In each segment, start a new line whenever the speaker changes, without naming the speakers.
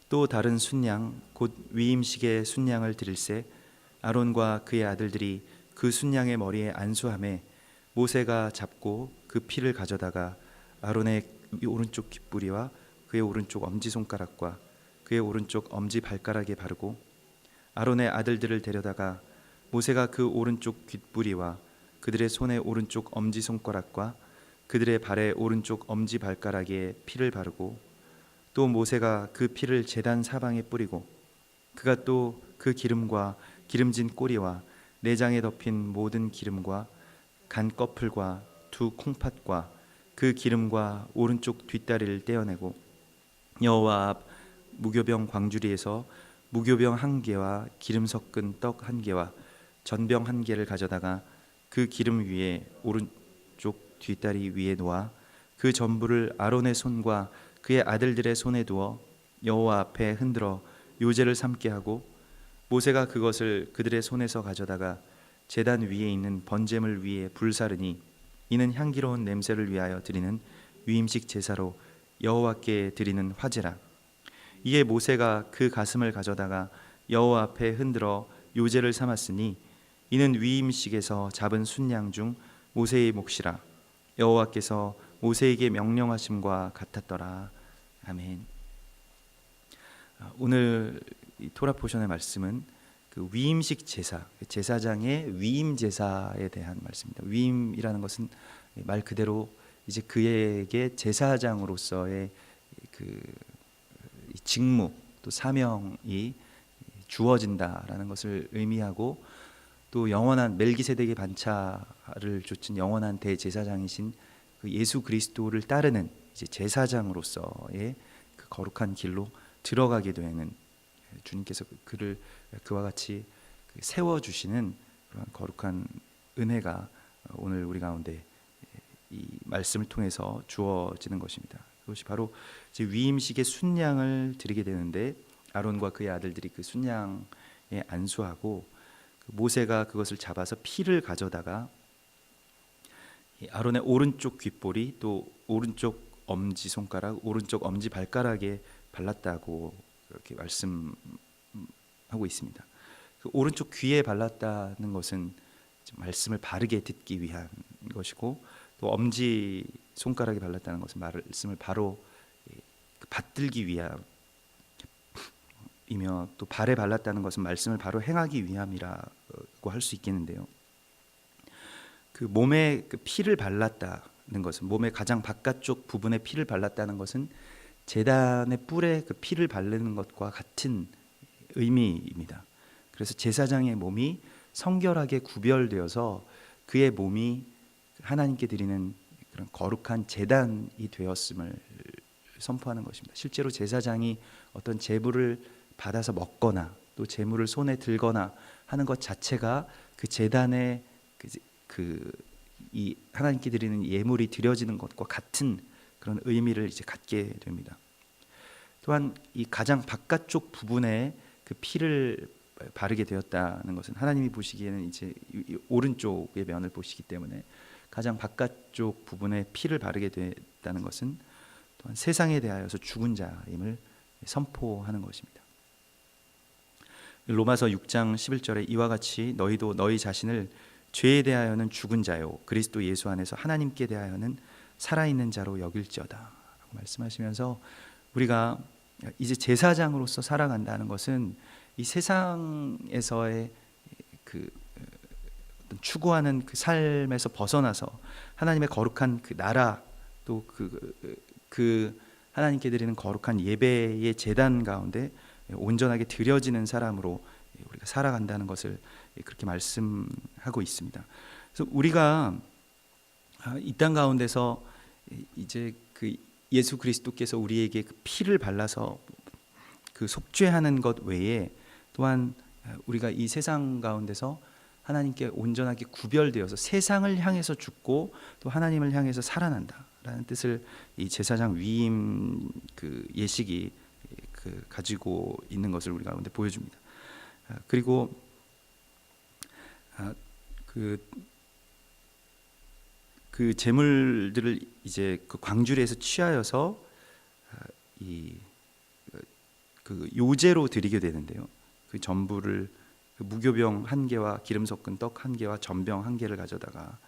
또 다른 순양 곧 위임식의 순양을 드릴새 아론과 그의 아들들이 그 순양의 머리에 안수하매 모세가 잡고 그 피를 가져다가 아론의 오른쪽 귓부리와 그의 오른쪽 엄지손가락과 그의 오른쪽 엄지 발가락에 바르고 아론의 아들들을 데려다가 모세가 그 오른쪽 귓부리와 그들의 손의 오른쪽 엄지손가락과 그들의 발의 오른쪽 엄지 발가락에 피를 바르고 또 모세가 그 피를 제단 사방에 뿌리고 그가 또 그 기름과 기름진 꼬리와 내장에 덮인 모든 기름과 간 꺼풀과 두 콩팥과 그 기름과 오른쪽 뒷다리를 떼어내고 여호와 앞 무교병 광주리에서 무교병 한 개와 기름 섞은 떡 한 개와 전병 한 개를 가져다가 그 기름 위에 오른쪽 뒷다리 위에 놓아 그 전부를 아론의 손과 그의 아들들의 손에 두어 여호와 앞에 흔들어 요제를 삼게 하고 모세가 그것을 그들의 손에서 가져다가 제단 위에 있는 번제물 위에 불사르니 이는 향기로운 냄새를 위하여 드리는 위임식 제사로 여호와께 드리는 화제라. 이에 모세가 그 가슴을 가져다가 여호와 앞에 흔들어 요제를 삼았으니 이는 위임식에서 잡은 순양 중 모세의 몫이라. 여호와께서 모세에게 명령하심과 같았더라. 아멘. 오늘 이 토라 포션의 말씀은 그 위임식 제사, 제사장의 위임 제사에 대한 말씀입니다. 위임이라는 것은 말 그대로 이제 그에게 제사장으로서의 그 직무 또 사명이 주어진다라는 것을 의미하고 또 영원한 멜기세덱의 반차를 좇은 영원한 대제사장이신 그 예수 그리스도를 따르는 이제 제사장으로서의 그 거룩한 길로 들어가게 되는 주님께서 그를 그와 같이 세워 주시는 그런 거룩한 은혜가 오늘 우리 가운데 이 말씀을 통해서 주어지는 것입니다. 그것이 바로 이제 위임식의 순양을 드리게 되는데 아론과 그의 아들들이 그 순양에 안수하고 모세가 그것을 잡아서 피를 가져다가 아론의 오른쪽 귓볼이 또 오른쪽 엄지 손가락, 오른쪽 엄지 발가락에 발랐다고 그렇게 말씀하고 있습니다. 그 오른쪽 귀에 발랐다는 것은 말씀을 바르게 듣기 위한 것이고 또 엄지 손가락에 발랐다는 것은 말씀을 바로 받들기 위함이며 또 발에 발랐다는 것은 말씀을 바로 행하기 위함이라고 할 수 있겠는데요. 그 몸에 그 피를 발랐다는 것은 몸의 가장 바깥쪽 부분에 피를 발랐다는 것은 제단의 뿔에 그 피를 바르는 것과 같은 의미입니다. 그래서 제사장의 몸이 성결하게 구별되어서 그의 몸이 하나님께 드리는 그런 거룩한 제단이 되었음을 선포하는 것입니다. 실제로 제사장이 어떤 제물을 받아서 먹거나 또 제물을 손에 들거나 하는 것 자체가 그 제단의 이 하나님께 드리는 예물이 드려지는 것과 같은 그런 의미를 이제 갖게 됩니다. 또한 이 가장 바깥쪽 부분에 그 피를 바르게 되었다는 것은 하나님이 보시기에는 이제 오른쪽의 면을 보시기 때문에 가장 바깥쪽 부분에 피를 바르게 됐다는 것은 또한 세상에 대하여서 죽은 자임을 선포하는 것입니다. 로마서 6장 11절에 이와 같이 너희도 너희 자신을 죄에 대하여는 죽은 자요 그리스도 예수 안에서 하나님께 대하여는 살아있는 자로 여길지어다 라고 말씀하시면서 우리가 이제 제사장으로서 살아간다는 것은 이 세상에서의 그 추구하는 그 삶에서 벗어나서 하나님의 거룩한 그 나라 또 그 하나님께 드리는 거룩한 예배의 제단 가운데 온전하게 드려지는 사람으로 우리가 살아간다는 것을 그렇게 말씀하고 있습니다. 그래서 우리가 이 땅 가운데서 이제 그 예수 그리스도께서 우리에게 그 피를 발라서 그 속죄하는 것 외에 또한 우리가 이 세상 가운데서 하나님께 온전하게 구별되어서 세상을 향해서 죽고 또 하나님을 향해서 살아난다라는 뜻을 이 제사장 위임 그 예식이 그 가지고 있는 것을 우리 가운데 보여줍니다. 그리고 그 제물들을 이제 그 광주리에서 취하여서 이 그 요제로 드리게 되는데요. 그 전부를 그 무교병 한 개와 기름 섞은 떡 한 개와 전병 한 개를 가져다가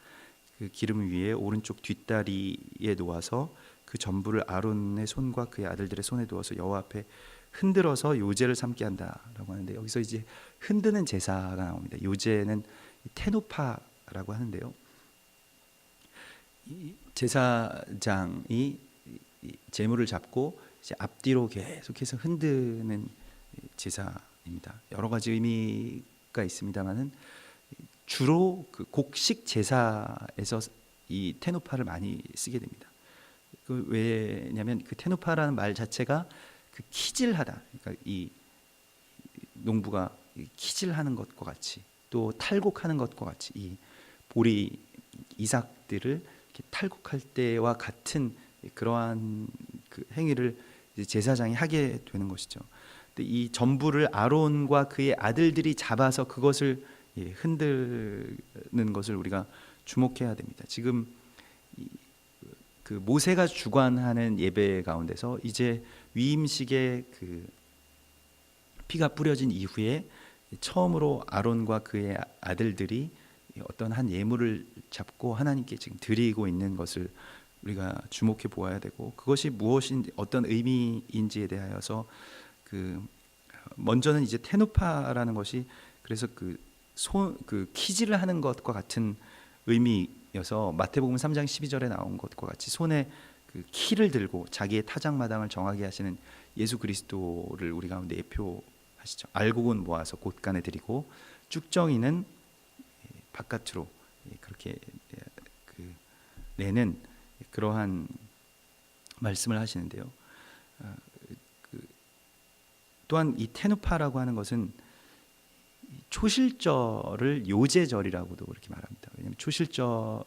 그 기름 위에 오른쪽 뒷다리에 놓아서 그 전부를 아론의 손과 그의 아들들의 손에 두어서 여호와 앞에 흔들어서 요제를 삼게 한다라고 하는데, 여기서 이제 흔드는 제사가 나옵니다. 요제는 테누파라고 하는데요. 이 제사장이 제물을 잡고 이제 앞뒤로 계속해서 흔드는 제사입니다. 여러 가지 의미가 있습니다만은 주로 그 곡식 제사에서 이 테누파를 많이 쓰게 됩니다. 그 왜냐하면 그 테누파라는 말 자체가 그 키질하다, 그러니까 이 농부가 키질하는 것과 같이, 또 탈곡하는 것과 같이 이 보리 이삭들을 이렇게 탈곡할 때와 같은 그러한 그 행위를 제사장이 하게 되는 것이죠. 근데 이 전부를 아론과 그의 아들들이 잡아서 그것을 흔드는 것을 우리가 주목해야 됩니다. 지금 그 모세가 주관하는 예배 가운데서 이제 위임식에 그 피가 뿌려진 이후에 처음으로 아론과 그의 아들들이 어떤 한 예물을 잡고 하나님께 지금 드리고 있는 것을 우리가 주목해 보아야 되고, 그것이 무엇인 어떤 의미인지에 대하여서 그 먼저는 이제 테누파라는 것이 그래서 그 키질을 하는 것과 같은 의미여서 마태복음 3장 12절에 나온 것과 같이 손에 그 키를 들고 자기의 타작마당을 정하게 하시는 예수 그리스도를 우리 가운데 예표하시죠. 알곡은 모아서 곳간에 드리고 쭉정이는 바깥으로 그렇게 그 내는 그러한 말씀을 하시는데요. 또한 이 테누파라고 하는 것은 초실절을 요제절이라고도 그렇게 말합니다. 왜냐하면 초실절의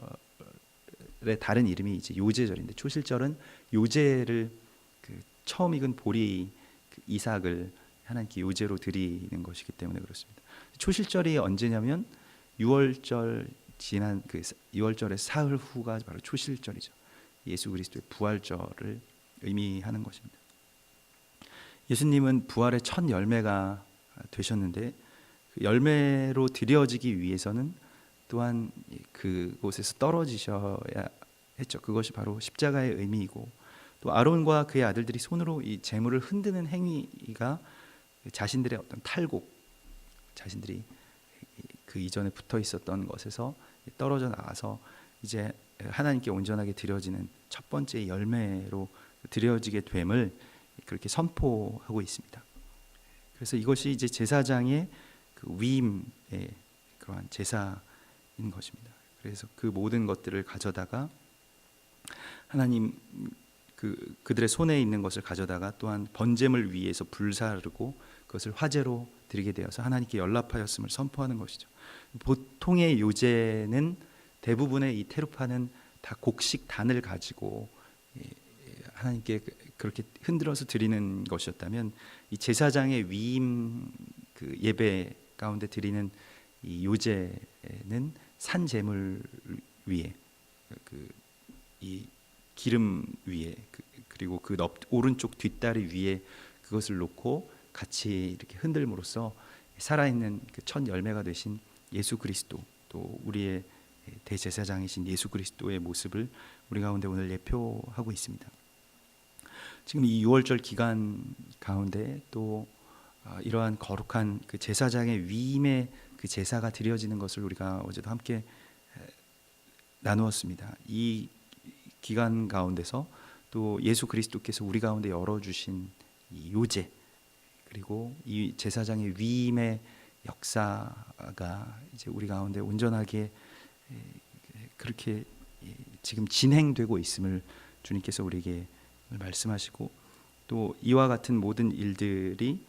다른 이름이 이제 요제절인데, 초실절은 요제를 그 처음 익은 보리 그 이삭을 하나님께 요제로 드리는 것이기 때문에 그렇습니다. 초실절이 언제냐면 6월절 지난 그 6월절의 사흘 후가 바로 초실절이죠. 예수 그리스도의 부활절을 의미하는 것입니다. 예수님은 부활의 첫 열매가 되셨는데 그 열매로 드려지기 위해서는 또한 그곳에서 떨어지셔야 했죠. 그것이 바로 십자가의 의미이고, 또 아론과 그의 아들들이 손으로 이 제물을 흔드는 행위가 자신들의 어떤 탈곡, 자신들이 그 이전에 붙어 있었던 것에서 떨어져 나가서 이제 하나님께 온전하게 드려지는 첫 번째 열매로 드려지게 됨을 그렇게 선포하고 있습니다. 그래서 이것이 이제 제사장의 그 위임의 그러한 제사인 것입니다. 그래서 그 모든 것들을 가져다가 하나님 그들의 손에 있는 것을 가져다가 또한 번제물 위에서 불사르고 그것을 화제로 드리게 되어서 하나님께 연락하였음을 선포하는 것이죠. 보통의 요제는 대부분의 이 테루파는 다 곡식 단을 가지고 하나님께 그렇게 흔들어서 드리는 것이었다면, 이 제사장의 위임 그 예배 가운데 드리는 이 요제는 산 제물 위에 이 기름 위에 그리고 그 오른쪽 뒷다리 위에 그것을 놓고 같이 이렇게 흔들므로써 살아있는 그 첫 열매가 되신 예수 그리스도, 또 우리의 대제사장이신 예수 그리스도의 모습을 우리 가운데 오늘 예표하고 있습니다. 지금 이 6월절 기간 가운데 또 이러한 거룩한 그 제사장의 위임의 그 제사가 드려지는 것을 우리가 어제도 함께 나누었습니다. 이 기간 가운데서 또 예수 그리스도께서 우리 가운데 열어주신 이 요제, 그리고 이 제사장의 위임의 역사가 이제 우리 가운데 온전하게 그렇게 지금 진행되고 있음을 주님께서 우리에게 말씀하시고, 또 이와 같은 모든 일들이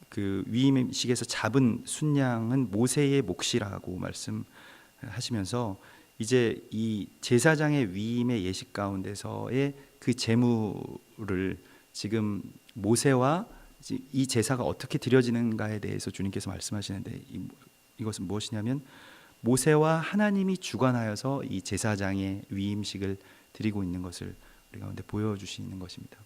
그 위임식에서 잡은 순양은 모세의 몫이라고 말씀하시면서 이제 이 제사장의 위임의 예식 가운데서의 그 제물을 지금 모세와 이 제사가 어떻게 드려지는가에 대해서 주님께서 말씀하시는데, 이것은 무엇이냐면 모세와 하나님이 주관하여서 이 제사장의 위임식을 드리고 있는 것을 우리 가운데 보여주시는 것입니다.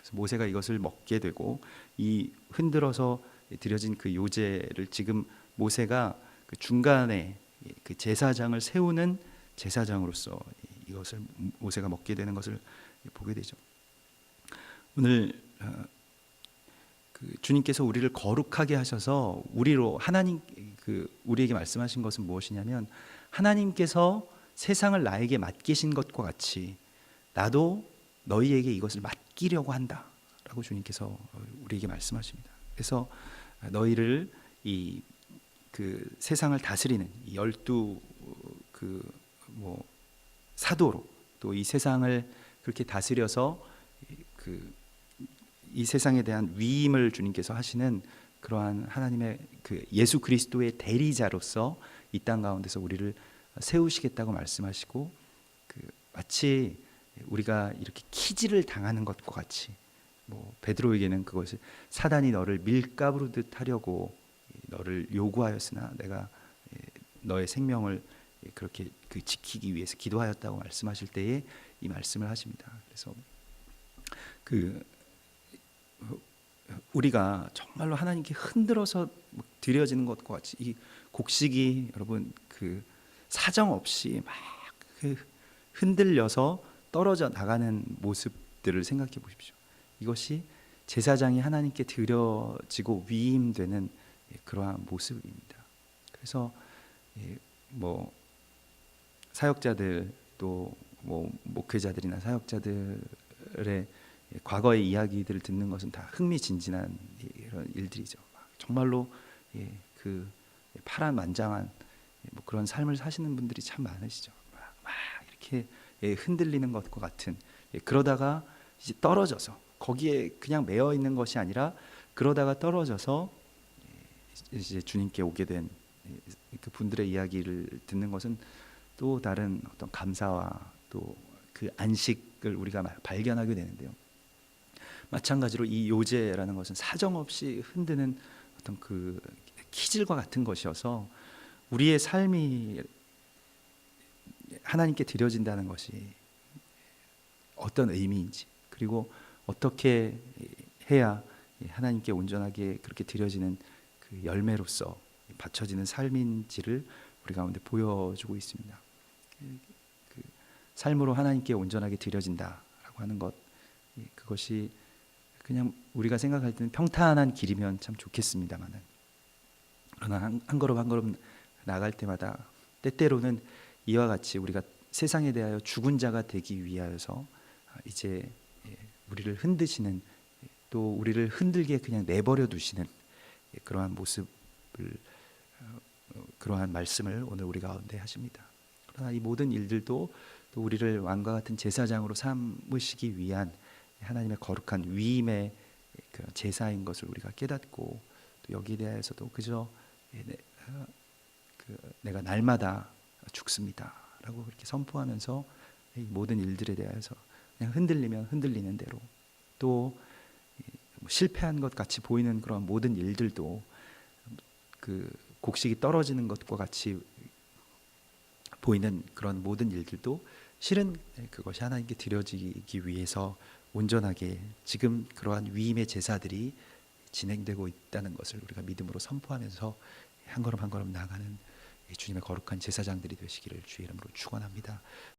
그래서 모세가 이것을 먹게 되고 이 흔들어서 드려진 그 요제를 지금 모세가 그 중간에 그 제사장을 세우는 제사장으로서 이것을 모세가 먹게 되는 것을 보게 되죠. 오늘 그 주님께서 우리를 거룩하게 하셔서 우리로 하나님 우리에게 말씀하신 것은 무엇이냐면 하나님께서 세상을 나에게 맡기신 것과 같이 나도 너희에게 이것을 맡기려고 한다라고 주님께서 우리에게 말씀하십니다. 그래서 너희를 이 그 세상을 다스리는 이 12 사도로 또 이 세상을 그렇게 다스려서 이 세상에 대한 위임을 주님께서 하시는 그러한 하나님의 그 예수 그리스도의 대리자로서 이 땅 가운데서 우리를 세우시겠다고 말씀하시고 마치 우리가 이렇게 키질을 당하는 것과 같이 베드로에게는 그것을 사단이 너를 밀가부르듯 하려고 너를 요구하였으나 내가 너의 생명을 그렇게 지키기 위해서 기도하였다고 말씀하실 때에 이 말씀을 하십니다. 그래서 우리가 정말로 하나님께 흔들어서 드려지는 것과 같이 이 곡식이 여러분 사정 없이 막 흔들려서 떨어져 나가는 모습들을 생각해 보십시오. 이것이 제사장이 하나님께 드려지고 위임되는 그러한 모습입니다. 그래서 사역자들 또 목회자들이나 사역자들의 과거의 이야기들을 듣는 것은 다 흥미진진한 이런 일들이죠. 정말로 그 파란만장한 그런 삶을 사시는 분들이 참 많으시죠. 막 이렇게 흔들리는 것과 같은 그러다가 이제 떨어져서 거기에 그냥 매여 있는 것이 아니라 그러다가 떨어져서 이제 주님께 오게 된 그 분들의 이야기를 듣는 것은 또 다른 어떤 감사와 또 그 안식을 우리가 발견하게 되는데요. 마찬가지로 이 요제라는 것은 사정없이 흔드는 어떤 그 키질과 같은 것이어서 우리의 삶이 하나님께 드려진다는 것이 어떤 의미인지 그리고 어떻게 해야 하나님께 온전하게 그렇게 드려지는 그 열매로서 바쳐지는 삶인지를 우리 가운데 보여주고 있습니다. 그 삶으로 하나님께 온전하게 드려진다라고 하는 것 그것이 그냥 우리가 생각할 때는 평탄한 길이면 참 좋겠습니다만은 그러나 한 걸음 한 걸음 나갈 때마다 때때로는 이와 같이 우리가 세상에 대하여 죽은 자가 되기 위하여서 이제 우리를 흔드시는 또 우리를 흔들게 그냥 내버려 두시는 그러한 모습을 그러한 말씀을 오늘 우리 가운데 하십니다. 그러나 이 모든 일들도 또 우리를 왕과 같은 제사장으로 삼으시기 위한 하나님의 거룩한 위임의 그런 제사인 것을 우리가 깨닫고 또 여기에 대해서도 그저 내가 날마다 죽습니다라고 그렇게 선포하면서 이 모든 일들에 대해서 그냥 흔들리면 흔들리는 대로 또 실패한 것 같이 보이는 그런 모든 일들도 그 곡식이 떨어지는 것과 같이 보이는 그런 모든 일들도 실은 그것이 하나님께 드려지기 위해서 온전하게 지금 그러한 위임의 제사들이 진행되고 있다는 것을 우리가 믿음으로 선포하면서 한 걸음 한 걸음 나아가는 주님의 거룩한 제사장들이 되시기를 주의 이름으로 축원합니다.